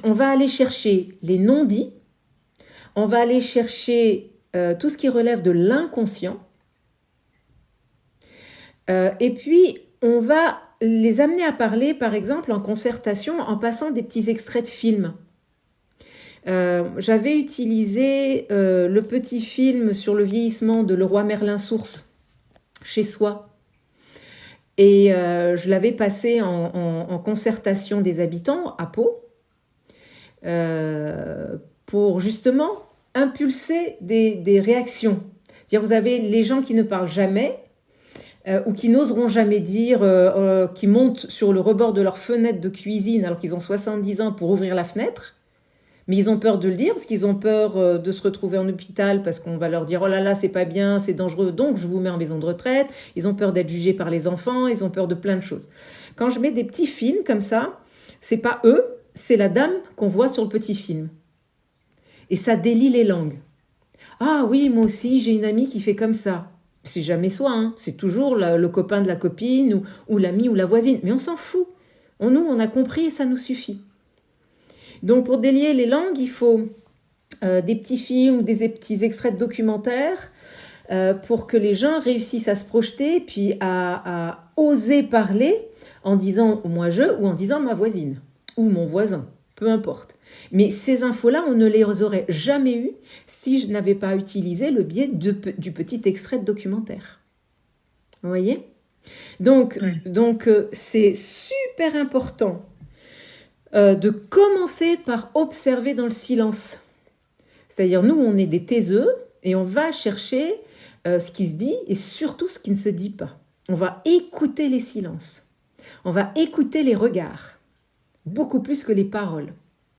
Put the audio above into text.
on va aller chercher les non-dits, on va aller chercher tout ce qui relève de l'inconscient, et puis on va les amener à parler, par exemple, en concertation, en passant des petits extraits de films. J'avais utilisé le petit film sur le vieillissement de Le Roi Merlin Source chez soi. Et je l'avais passé en concertation des habitants à Pau pour justement impulser des réactions. C'est-à-dire, vous avez les gens qui ne parlent jamais ou qui n'oseront jamais dire, qui montent sur le rebord de leur fenêtre de cuisine alors qu'ils ont 70 ans pour ouvrir la fenêtre. Mais ils ont peur de le dire parce qu'ils ont peur de se retrouver en hôpital parce qu'on va leur dire « Oh là là, c'est pas bien, c'est dangereux, donc je vous mets en maison de retraite. » Ils ont peur d'être jugés par les enfants, ils ont peur de plein de choses. Quand je mets des petits films comme ça, c'est pas eux, c'est la dame qu'on voit sur le petit film. Et ça délie les langues. « Ah oui, moi aussi, j'ai une amie qui fait comme ça. » C'est jamais soi, hein. C'est toujours le copain de la copine ou l'ami ou la voisine. Mais on s'en fout. Nous, on a compris et ça nous suffit. Donc, pour délier les langues, il faut des petits films, des petits extraits de documentaires pour que les gens réussissent à se projeter, puis à oser parler en disant « moi je » ou en disant « ma voisine » ou « mon voisin », peu importe. Mais ces infos-là, on ne les aurait jamais eues si je n'avais pas utilisé le biais du petit extrait de documentaire. Vous voyez ? Donc, c'est super important de commencer par observer dans le silence. C'est-à-dire, nous, on est des taiseux et on va chercher ce qui se dit et surtout ce qui ne se dit pas. On va écouter les silences. On va écouter les regards, beaucoup plus que les paroles.